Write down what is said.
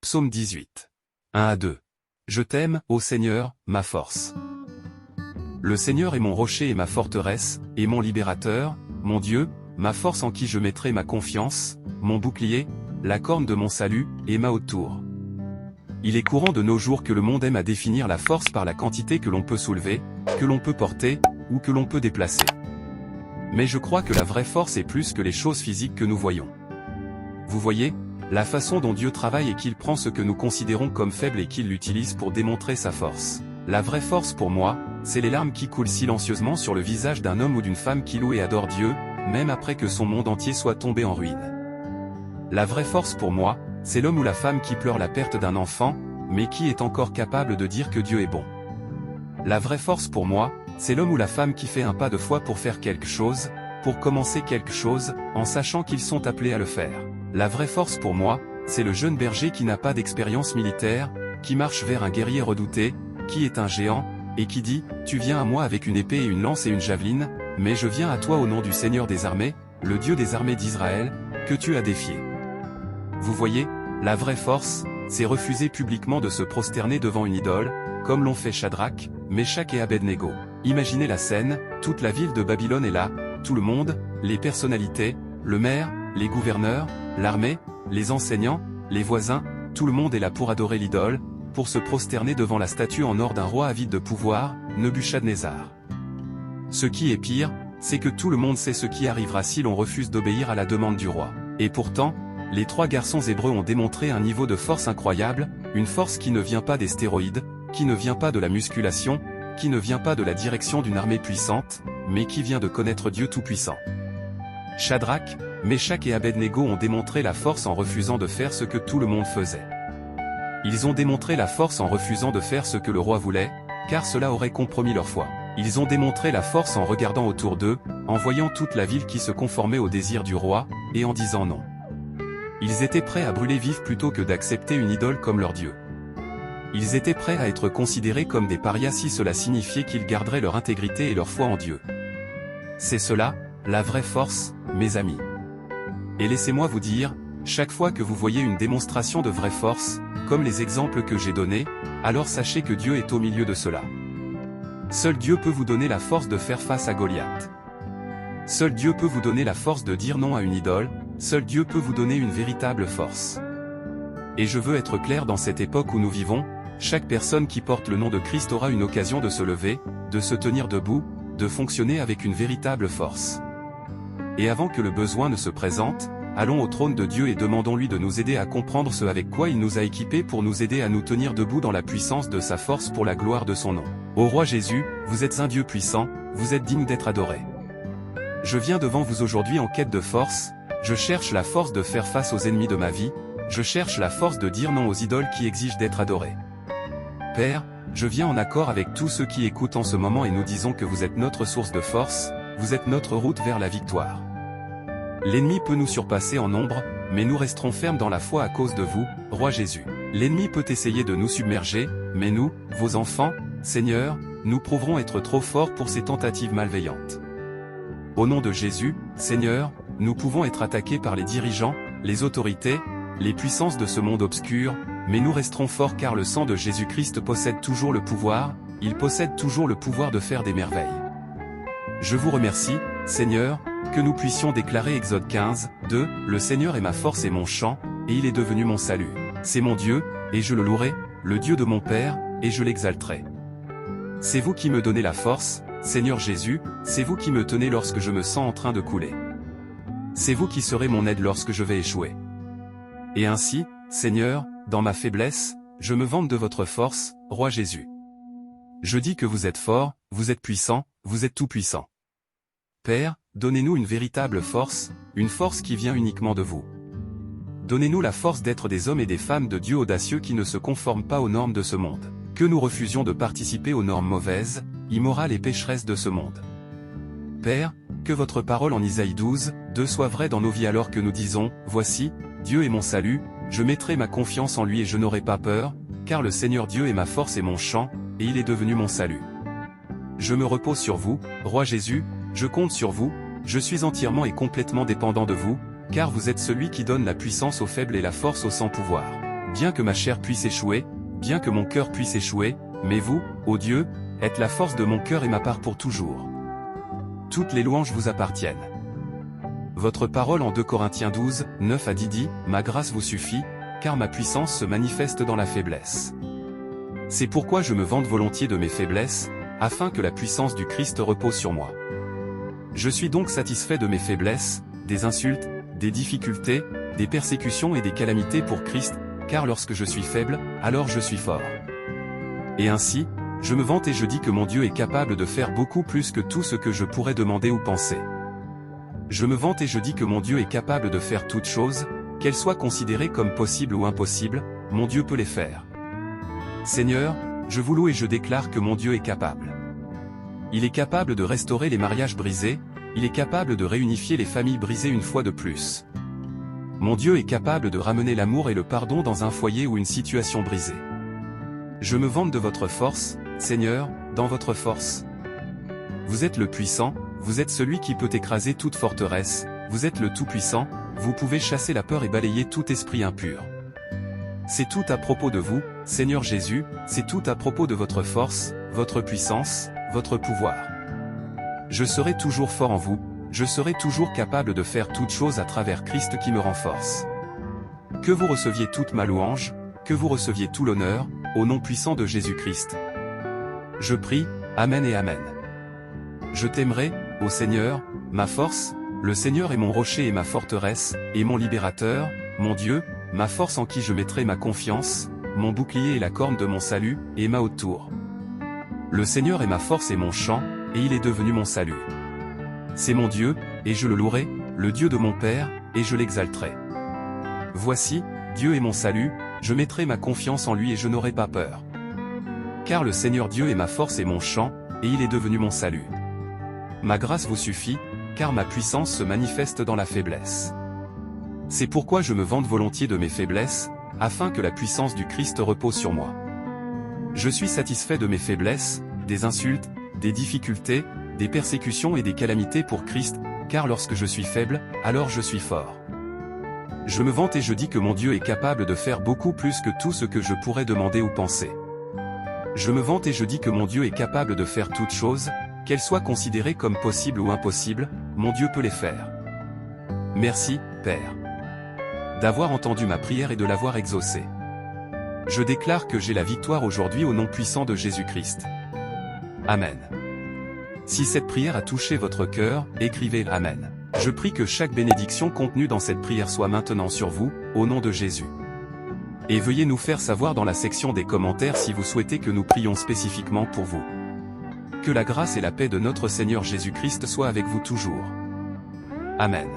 Psaume 18. 1 à 2. Je t'aime, ô Seigneur, ma force. Le Seigneur est mon rocher et ma forteresse, et mon libérateur, mon Dieu, ma force en qui je mettrai ma confiance, mon bouclier, la corne de mon salut, et ma haute tour. Il est courant de nos jours que le monde aime à définir la force par la quantité que l'on peut soulever, que l'on peut porter, ou que l'on peut déplacer. Mais je crois que la vraie force est plus que les choses physiques que nous voyons. Vous voyez, la façon dont Dieu travaille est qu'il prend ce que nous considérons comme faible et qu'il l'utilise pour démontrer sa force. La vraie force pour moi, c'est les larmes qui coulent silencieusement sur le visage d'un homme ou d'une femme qui loue et adore Dieu, même après que son monde entier soit tombé en ruine. La vraie force pour moi, c'est l'homme ou la femme qui pleure la perte d'un enfant, mais qui est encore capable de dire que Dieu est bon. La vraie force pour moi, c'est l'homme ou la femme qui fait un pas de foi pour faire quelque chose, pour commencer quelque chose, en sachant qu'ils sont appelés à le faire. La vraie force pour moi, c'est le jeune berger qui n'a pas d'expérience militaire, qui marche vers un guerrier redouté, qui est un géant, et qui dit « Tu viens à moi avec une épée et une lance et une javeline, mais je viens à toi au nom du Seigneur des armées, le Dieu des armées d'Israël, que tu as défié. » Vous voyez, la vraie force, c'est refuser publiquement de se prosterner devant une idole, comme l'ont fait Shadrach, Meshach et Abednego. Imaginez la scène, toute la ville de Babylone est là, tout le monde, les personnalités, le maire, les gouverneurs, l'armée, les enseignants, les voisins, tout le monde est là pour adorer l'idole, pour se prosterner devant la statue en or d'un roi avide de pouvoir, Nebuchadnezzar. Ce qui est pire, c'est que tout le monde sait ce qui arrivera si l'on refuse d'obéir à la demande du roi. Et pourtant, les trois garçons hébreux ont démontré un niveau de force incroyable, une force qui ne vient pas des stéroïdes, qui ne vient pas de la musculation, qui ne vient pas de la direction d'une armée puissante, mais qui vient de connaître Dieu Tout-Puissant. Shadrach, Meshach et Abednego ont démontré la force en refusant de faire ce que tout le monde faisait. Ils ont démontré la force en refusant de faire ce que le roi voulait, car cela aurait compromis leur foi. Ils ont démontré la force en regardant autour d'eux, en voyant toute la ville qui se conformait au désir du roi, et en disant non. Ils étaient prêts à brûler vifs plutôt que d'accepter une idole comme leur Dieu. Ils étaient prêts à être considérés comme des parias si cela signifiait qu'ils garderaient leur intégrité et leur foi en Dieu. C'est cela, la vraie force, mes amis. Et laissez-moi vous dire, chaque fois que vous voyez une démonstration de vraie force, comme les exemples que j'ai donnés, alors sachez que Dieu est au milieu de cela. Seul Dieu peut vous donner la force de faire face à Goliath. Seul Dieu peut vous donner la force de dire non à une idole, seul Dieu peut vous donner une véritable force. Et je veux être clair dans cette époque où nous vivons, chaque personne qui porte le nom de Christ aura une occasion de se lever, de se tenir debout, de fonctionner avec une véritable force. Et avant que le besoin ne se présente, allons au trône de Dieu et demandons-lui de nous aider à comprendre ce avec quoi il nous a équipés pour nous aider à nous tenir debout dans la puissance de sa force pour la gloire de son nom. Ô Roi Jésus, vous êtes un Dieu puissant, vous êtes digne d'être adoré. Je viens devant vous aujourd'hui en quête de force, je cherche la force de faire face aux ennemis de ma vie, je cherche la force de dire non aux idoles qui exigent d'être adorées. Père, je viens en accord avec tous ceux qui écoutent en ce moment et nous disons que vous êtes notre source de force, vous êtes notre route vers la victoire. L'ennemi peut nous surpasser en nombre, mais nous resterons fermes dans la foi à cause de vous, Roi Jésus. L'ennemi peut essayer de nous submerger, mais nous, vos enfants, Seigneur, nous prouverons être trop forts pour ces tentatives malveillantes. Au nom de Jésus, Seigneur, nous pouvons être attaqués par les dirigeants, les autorités, les puissances de ce monde obscur, mais nous resterons forts car le sang de Jésus-Christ possède toujours le pouvoir, il possède toujours le pouvoir de faire des merveilles. Je vous remercie, Seigneur, que nous puissions déclarer Exode 15, 2, « Le Seigneur est ma force et mon chant, et il est devenu mon salut. C'est mon Dieu, et je le louerai, le Dieu de mon Père, et je l'exalterai. » C'est vous qui me donnez la force, Seigneur Jésus, c'est vous qui me tenez lorsque je me sens en train de couler. C'est vous qui serez mon aide lorsque je vais échouer. Et ainsi, Seigneur, dans ma faiblesse, je me vante de votre force, Roi Jésus. Je dis que vous êtes fort, vous êtes puissant, vous êtes tout-puissant. Père, donnez-nous une véritable force, une force qui vient uniquement de vous. Donnez-nous la force d'être des hommes et des femmes de Dieu audacieux qui ne se conforment pas aux normes de ce monde. Que nous refusions de participer aux normes mauvaises, immorales et pécheresses de ce monde. Père, que votre parole en Isaïe 12, 2 soit vraie dans nos vies alors que nous disons, « Voici, Dieu est mon salut, je mettrai ma confiance en lui et je n'aurai pas peur, car le Seigneur Dieu est ma force et mon chant, et il est devenu mon salut. » Je me repose sur vous, Roi Jésus, je compte sur vous, je suis entièrement et complètement dépendant de vous, car vous êtes celui qui donne la puissance aux faibles et la force aux sans pouvoir. bien que ma chair puisse échouer, bien que mon cœur puisse échouer, mais vous, ô Dieu, êtes la force de mon cœur et ma part pour toujours. Toutes les louanges vous appartiennent. Votre parole en 2 Corinthiens 12, 9 à 10 dit, « Ma grâce vous suffit, car ma puissance se manifeste dans la faiblesse. » C'est pourquoi je me vante volontiers de mes faiblesses, afin que la puissance du Christ repose sur moi. Je suis donc satisfait de mes faiblesses, des insultes, des difficultés, des persécutions et des calamités pour Christ, car lorsque je suis faible, alors je suis fort. Et ainsi, je me vante et je dis que mon Dieu est capable de faire beaucoup plus que tout ce que je pourrais demander ou penser. Je me vante et je dis que mon Dieu est capable de faire toutes choses, qu'elles soient considérées comme possibles ou impossibles, mon Dieu peut les faire. Seigneur, je vous loue et je déclare que mon Dieu est capable. Il est capable de restaurer les mariages brisés, il est capable de réunifier les familles brisées une fois de plus. Mon Dieu est capable de ramener l'amour et le pardon dans un foyer ou une situation brisée. Je me vante de votre force, Seigneur, dans votre force. Vous êtes le puissant, vous êtes celui qui peut écraser toute forteresse, vous êtes le Tout-Puissant, vous pouvez chasser la peur et balayer tout esprit impur. C'est tout à propos de vous, Seigneur Jésus, c'est tout à propos de votre force, votre puissance, votre pouvoir. Je serai toujours fort en vous, je serai toujours capable de faire toutes choses à travers Christ qui me renforce. Que vous receviez toute ma louange, que vous receviez tout l'honneur, au nom puissant de Jésus-Christ. Je prie, Amen et Amen. Je t'aimerai, ô Seigneur, ma force, le Seigneur est mon rocher et ma forteresse, et mon libérateur, mon Dieu, ma force en qui je mettrai ma confiance, mon bouclier et la corne de mon salut, et ma haute tour. Le Seigneur est ma force et mon chant, et il est devenu mon salut. C'est mon Dieu, et je le louerai, le Dieu de mon Père, et je l'exalterai. Voici, Dieu est mon salut, je mettrai ma confiance en lui et je n'aurai pas peur. Car le Seigneur Dieu est ma force et mon chant, et il est devenu mon salut. Ma grâce vous suffit, car ma puissance se manifeste dans la faiblesse. C'est pourquoi je me vante volontiers de mes faiblesses, afin que la puissance du Christ repose sur moi. Je suis satisfait de mes faiblesses, des insultes, des difficultés, des persécutions et des calamités pour Christ, car lorsque je suis faible, alors je suis fort. Je me vante et je dis que mon Dieu est capable de faire beaucoup plus que tout ce que je pourrais demander ou penser. Je me vante et je dis que mon Dieu est capable de faire toutes choses, qu'elles soient considérées comme possibles ou impossibles, mon Dieu peut les faire. Merci, Père, d'avoir entendu ma prière et de l'avoir exaucée. Je déclare que j'ai la victoire aujourd'hui au nom puissant de Jésus-Christ. Amen. Si cette prière a touché votre cœur, écrivez Amen. Je prie que chaque bénédiction contenue dans cette prière soit maintenant sur vous, au nom de Jésus. Et veuillez nous faire savoir dans la section des commentaires si vous souhaitez que nous prions spécifiquement pour vous. Que la grâce et la paix de notre Seigneur Jésus-Christ soient avec vous toujours. Amen.